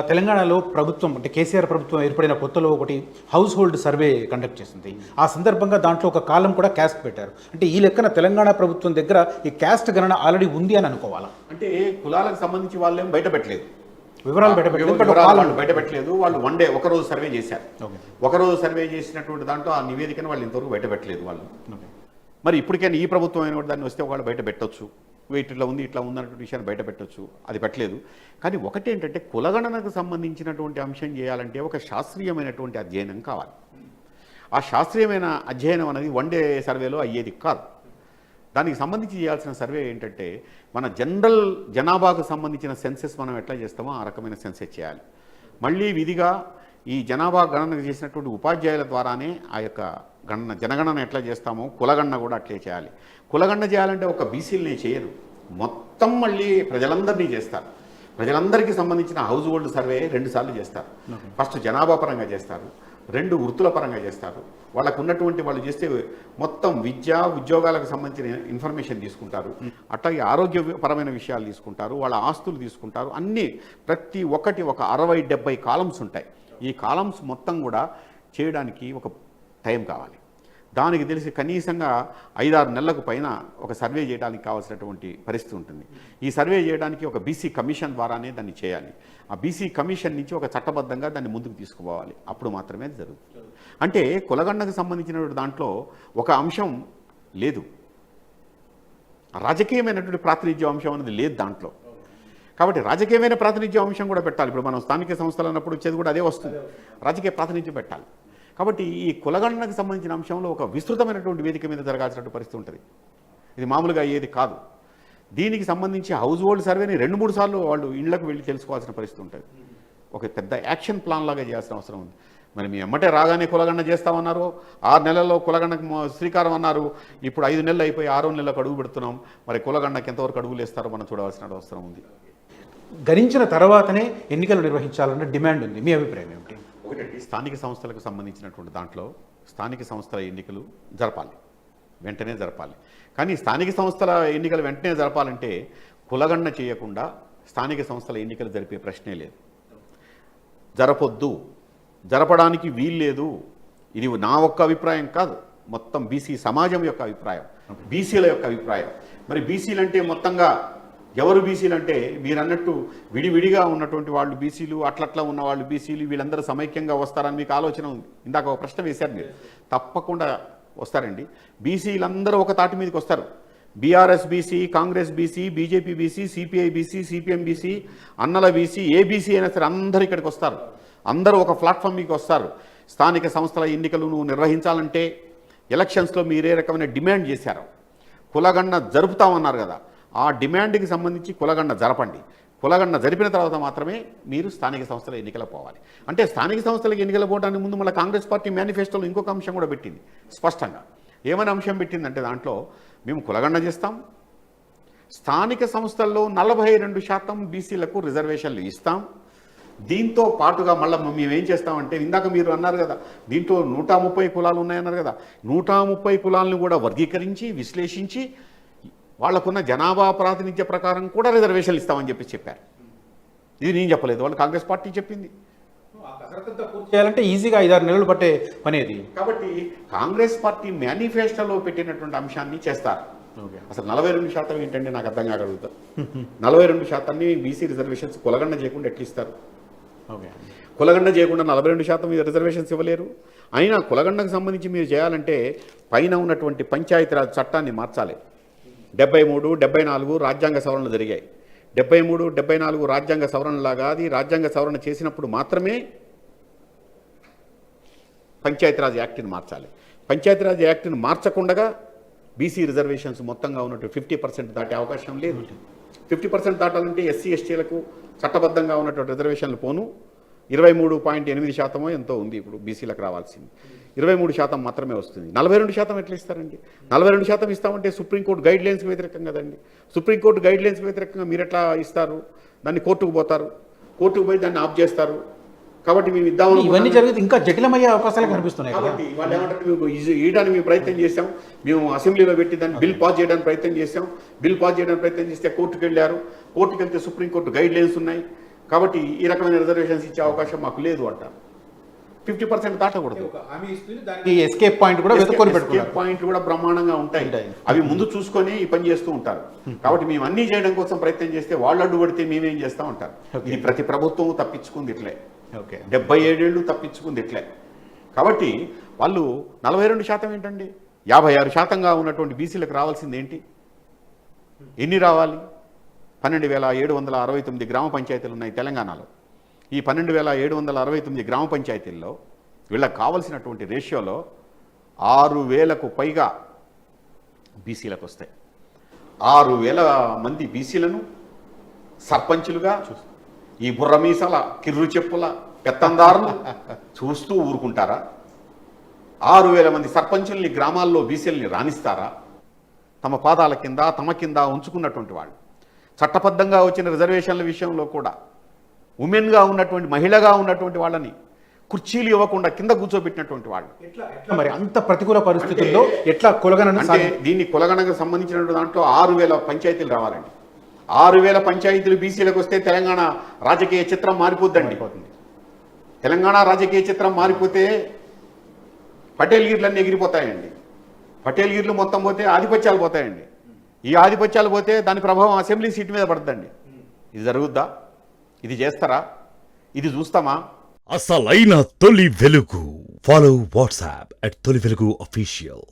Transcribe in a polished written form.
తెలంగాణలో ప్రభుత్వం అంటే కేసీఆర్ ప్రభుత్వం ఏర్పడిన కొత్తలో ఒకటి హౌస్ హోల్డ్ సర్వే కండక్ట్ చేసింది. ఆ సందర్భంగా దాంట్లో ఒక కాలం కూడా క్యాస్ట్ పెట్టారు. అంటే ఈ లెక్కన తెలంగాణ ప్రభుత్వం దగ్గర ఈ క్యాస్ట్ గణన ఆల్రెడీ ఉంది అని అనుకోవాలా? అంటే కులాలకు సంబంధించి వాళ్ళు ఏం బయట పెట్టలేదు, వివరాలు బయట పెట్టలేదు. వాళ్ళు వన్ డే ఒకరోజు సర్వే చేశారు. ఒకరోజు సర్వే చేసినటువంటి దాంట్లో ఆ నివేదికను వాళ్ళు ఇంతవరకు బయట పెట్టలేదు వాళ్ళు. మరి ఇప్పటికైనా ఈ ప్రభుత్వం అయిన దాన్ని వస్తే వాళ్ళు బయట పెట్టొచ్చు, ఇట్లా ఉంది ఇట్లా ఉంది అన్నటువంటి విషయాన్ని బయట పెట్టొచ్చు, అది పెట్టలేదు. కానీ ఒకటి ఏంటంటే కులగణనకు సంబంధించినటువంటి అంశం చేయాలంటే ఒక శాస్త్రీయమైనటువంటి అధ్యయనం కావాలి. ఆ శాస్త్రీయమైన అధ్యయనం అనేది వన్ డే సర్వేలో అయ్యేది కాదు. దానికి సంబంధించి చేయాల్సిన సర్వే ఏంటంటే మన జనరల్ జనాభాకు సంబంధించిన సెన్సెస్ మనం ఎట్లా చేస్తామో ఆ రకమైన సెన్సెస్ చేయాలి. మళ్ళీ విధిగా ఈ జనాభా గణన చేసినటువంటి ఉపాధ్యాయుల ద్వారానే ఆ యొక్క జనగణన ఎట్లా చేస్తామో కులగణన కూడా అట్లే చేయాలి. కులగణన చేయాలంటే ఒక బీసీలనే చేయరు, మొత్తం మళ్ళీ ప్రజలందరినీ చేస్తారు. ప్రజలందరికీ సంబంధించిన హౌస్ హోల్డ్ సర్వే 2 సార్లు చేస్తారు. ఫస్ట్ జనాభా పరంగా చేస్తారు, 2 వృత్తుల పరంగా చేస్తారు. వాళ్ళకు ఉన్నటువంటి వాళ్ళు చేస్తే మొత్తం విద్య ఉద్యోగాలకు సంబంధించిన ఇన్ఫర్మేషన్ తీసుకుంటారు, అట్లాగే ఆరోగ్యపరమైన విషయాలు తీసుకుంటారు, వాళ్ళ ఆస్తులు తీసుకుంటారు. అన్నీ ప్రతి ఒక్కటి ఒక 60-70 కాలమ్స్ ఉంటాయి. ఈ కాలమ్స్ మొత్తం కూడా చేయడానికి ఒక టైం కావాలి. దానికి తెలిసి కనీసంగా 5-6 నెలలకు పైన ఒక సర్వే చేయడానికి కావాల్సినటువంటి పరిస్థితి ఉంటుంది. ఈ సర్వే చేయడానికి ఒక బీసీ కమిషన్ ద్వారానే దాన్ని చేయాలి. ఆ బీసీ కమిషన్ నుంచి ఒక చట్టబద్ధంగా దాన్ని ముందుకు తీసుకుపోవాలి. అప్పుడు మాత్రమే అది జరుగుతుంది. అంటే కులగణనకు సంబంధించినటువంటి దాంట్లో ఒక అంశం లేదు, రాజకీయమైనటువంటి ప్రాతినిధ్య అంశం అనేది లేదు దాంట్లో. కాబట్టి రాజకీయమైన ప్రాతినిధ్య అంశం కూడా పెట్టాలి. ఇప్పుడు మనం స్థానిక సంస్థలు అన్నప్పుడు వచ్చేది కూడా అదే వస్తుంది, రాజకీయ ప్రాతినిధ్యం పెట్టాలి. కాబట్టి ఈ కులగణనకు సంబంధించిన అంశంలో ఒక విస్తృతమైనటువంటి వేదిక మీద జరగాల్సినటువంటి పరిస్థితి ఉంటుంది. ఇది మామూలుగా అయ్యేది కాదు. దీనికి సంబంధించి హౌస్ హోల్డ్ సర్వేని 2-3 సార్లు వాళ్ళు ఇళ్లకు వెళ్ళి తెలుసుకోవాల్సిన పరిస్థితి ఉంటుంది. ఒక పెద్ద యాక్షన్ ప్లాన్ లాగా చేయాల్సిన అవసరం ఉంది. మరి మీ ఎమ్మటే రాగానే కులగణన చేస్తామన్నారు, 6 నెలల్లో కులగణనకు శ్రీకారం అన్నారు. ఇప్పుడు 5 నెలలు అయిపోయి 6వ నెలకు అడుగు పెడుతున్నాం. మరి కులగణనకి ఎంతవరకు అడుగులు వేస్తారో మనం చూడాల్సిన అవసరం ఉంది. గణించిన తర్వాతనే ఎన్నికలు నిర్వహించాలన్న డిమాండ్ ఉంది. మీ అభిప్రాయం ఏమిటి? ఒకటి, స్థానిక సంస్థలకు సంబంధించినటువంటి దాంట్లో స్థానిక సంస్థల ఎన్నికలు జరపాలి, వెంటనే జరపాలి. కానీ స్థానిక సంస్థల ఎన్నికలు వెంటనే జరపాలంటే కులగణన చేయకుండా స్థానిక సంస్థల ఎన్నికలు జరిపే ప్రశ్నే లేదు. జరపొద్దు, జరపడానికి వీల్లేదు. ఇది నా ఒక్క అభిప్రాయం కాదు, మొత్తం బీసీ సమాజం యొక్క అభిప్రాయం, బీసీల యొక్క అభిప్రాయం. మరి బీసీలు అంటే మొత్తంగా ఎవరు బీసీలు అంటే మీరు అన్నట్టు విడివిడిగా ఉన్నటువంటి వాళ్ళు బీసీలు, అట్లట్లా ఉన్న వాళ్ళు బీసీలు, వీళ్ళందరూ సమైక్యంగా వస్తారని మీకు ఆలోచన ఉంది. ఇందాక ఒక ప్రశ్న వేశారు మీరు, తప్పకుండా వస్తారండి. బీసీలందరూ ఒక తాటి మీదకి వస్తారు. BRS BC, Congress BC, BJP BC, CPI BC, CPM BC, అన్నల బీసీ, ఏ బీసీ అయినా సరే అందరూ ఇక్కడికి వస్తారు. అందరూ ఒక ప్లాట్ఫామ్ మీకు వస్తారు. స్థానిక సంస్థల ఎన్నికలు నువ్వు నిర్వహించాలంటే ఎలక్షన్స్లో మీరే రకమైన డిమాండ్ చేశారు, కులగణన జరుపుతామన్నారు కదా, ఆ డిమాండ్కి సంబంధించి కులగణన జరపండి. కులగణన జరిపిన తర్వాత మాత్రమే మీరు స్థానిక సంస్థల ఎన్నికలకు పోవాలి. అంటే స్థానిక సంస్థలకు ఎన్నికలు పోవడానికి ముందు మళ్ళీ కాంగ్రెస్ పార్టీ మేనిఫెస్టోలో ఇంకొక అంశం కూడా పెట్టింది స్పష్టంగా. ఏమైనా అంశం పెట్టిందంటే దాంట్లో మేము కులగణన చేస్తాం, స్థానిక సంస్థల్లో 42% బీసీలకు రిజర్వేషన్లు ఇస్తాం. దీంతో పాటుగా మళ్ళీ మేమేం చేస్తామంటే, ఇందాక మీరు అన్నారు కదా దీంట్లో 130 కులాలు ఉన్నాయన్నారు కదా, 130 కులాలను కూడా వర్గీకరించి విశ్లేషించి వాళ్ళకున్న జనాభా ప్రాతినిధ్య ప్రకారం కూడా రిజర్వేషన్లు ఇస్తామని చెప్పారు. ఇది నేను చెప్పలేదు, వాళ్ళు కాంగ్రెస్ పార్టీ చెప్పింది. చేయాలంటే ఈజీగా 5-6 నెలలు పట్టే పనేది. కాబట్టి కాంగ్రెస్ పార్టీ మేనిఫెస్టోలో పెట్టినటువంటి అంశాన్ని చేస్తారు. అసలు 42% ఏంటంటే నాకు అర్థం కాగలుగుతా. 42% బీసీ రిజర్వేషన్స్ కులగణన చేయకుండా ఎట్లా ఇస్తారు? కులగణన చేయకుండా 42% రిజర్వేషన్స్ ఇవ్వలేరు. అయినా కులగణనకు సంబంధించి మీరు చేయాలంటే పైన ఉన్నటువంటి పంచాయతీరాజ్ చట్టాన్ని మార్చాలి. 73, 74 రాజ్యాంగ సవరణలు జరిగాయి. 73, 74 రాజ్యాంగ సవరణలాగా అది రాజ్యాంగ సవరణ చేసినప్పుడు మాత్రమే పంచాయతీరాజ్ యాక్ట్ని మార్చాలి. పంచాయతీరాజ్ యాక్ట్ని మార్చకుండా బీసీ రిజర్వేషన్స్ మొత్తంగా ఉన్నట్టు 50% దాటే అవకాశం లేదు. 50% దాటాలంటే ఎస్సీ ఎస్టీలకు చట్టబద్ధంగా ఉన్నటువంటి రిజర్వేషన్లు పోను 23.8% ఎంతో ఉంది ఇప్పుడు బీసీలకు రావాల్సింది. 23% మాత్రమే వస్తుంది. 42% ఎట్లా ఇస్తారండి? 42% ఇస్తామంటే సుప్రీంకోర్టు గైడ్ లైన్స్కి వ్యతిరేకం కదండి. సుప్రీంకోర్టు గైడ్ లైన్స్కి వ్యతిరేకంగా మీరు ఎట్లా ఇస్తారు? దాన్ని కోర్టుకు పోతారు, కోర్టుకు పోయి దాన్ని ఆఫ్ చేస్తారు. కాబట్టి మేము ఇద్దామని ఇవన్నీ జరిగితే ఇంకా జటిలమయ్యే అవకాశాలు కనిపిస్తున్నాయి. కాబట్టి వాళ్ళు ఏమంటారు, మేము ఇవ్వడానికి మేము ప్రయత్నం చేశాం, మేము అసెంబ్లీలో పెట్టి దాన్ని బిల్ పాస్ చేయడానికి ప్రయత్నం చేశాం. బిల్ పాస్ చేయడానికి ప్రయత్నం చేస్తే కోర్టుకు వెళ్ళారు. కోర్టుకు వెళ్తే సుప్రీంకోర్టు గైడ్ లైన్స్ ఉన్నాయి. కాబట్టి ఈ రకమైన రిజర్వేషన్స్ ఇచ్చే అవకాశం మాకు లేదు అంటారు. 50% దాటకూడదు. ఈ ఎస్కేప్ పాయింట్ కూడా వెతుక్కొని పెట్టుకున్నారు. పాయింట్ కూడా బ్రహ్మాండంగా ఉంటాయి. అవి ముందు చూసుకొని ఈ పని చేస్తూ ఉంటారు. కాబట్టి మేము అన్ని చేయడం కోసం ప్రయత్నం చేస్తే వాళ్ళు అడ్డుపడితే మేమేం చేస్తా ఉంటారు. ఇది ప్రతి ప్రభుత్వం తప్పించుకుంది ఇట్లే. 77 ఏళ్ళు తప్పించుకుంది ఇట్లే. కాబట్టి వాళ్ళు 42% ఏంటండి, 56%గా ఉన్నటువంటి బీసీలకు రావాల్సింది ఏంటి? ఎన్ని రావాలి? 12,769 గ్రామ పంచాయతీలు ఉన్నాయి తెలంగాణలో. ఈ 12,769 గ్రామ పంచాయతీల్లో వీళ్ళకి కావలసినటువంటి రేషియోలో 6,000కు పైగా బీసీలకు వస్తాయి. 6,000 మంది బీసీలను సర్పంచులుగా ఈ బుర్రమీసాల కిర్రు చెప్పుల పెత్తందారులు చూస్తూ ఊరుకుంటారా? 6,000 మంది సర్పంచుల్ని గ్రామాల్లో బీసీలని రాణిస్తారా? తమ పాదాల కింద తమ కింద ఉంచుకున్నటువంటి వాళ్ళు, చట్టబద్ధంగా వచ్చిన రిజర్వేషన్ల విషయంలో కూడా ఉమెన్గా ఉన్నటువంటి మహిళగా ఉన్నటువంటి వాళ్ళని కుర్చీలు ఇవ్వకుండా కింద కూర్చోబెట్టినటువంటి వాళ్ళు. మరి అంత ప్రతికూల పరిస్థితుల్లో ఎట్లా కులగణన? అంటే దీన్ని కులగణకు సంబంధించిన దాంట్లో 6,000 పంచాయతీలు రావాలండి. 6,000 పంచాయతీలు బీసీలకు వస్తే తెలంగాణ రాజకీయ చిత్రం మారిపోద్దండి. తెలంగాణ రాజకీయ చిత్రం మారిపోతే పటేల్గిర్లన్నీ ఎగిరిపోతాయండి. పటేల్గిర్లు మొత్తం పోతే ఆధిపత్యాలు పోతాయండి. ఈ ఆధిపత్యాలు పోతే దాని ప్రభావం అసెంబ్లీ సీట్ మీద పడుతుందండి. ఇది జరుగుద్దా? ఇది చేస్తారా? ఇది చూస్తామా? అసలైన తొలి వెలుగు. ఫాలో వాట్సాప్ @తొలి వెలుగు official.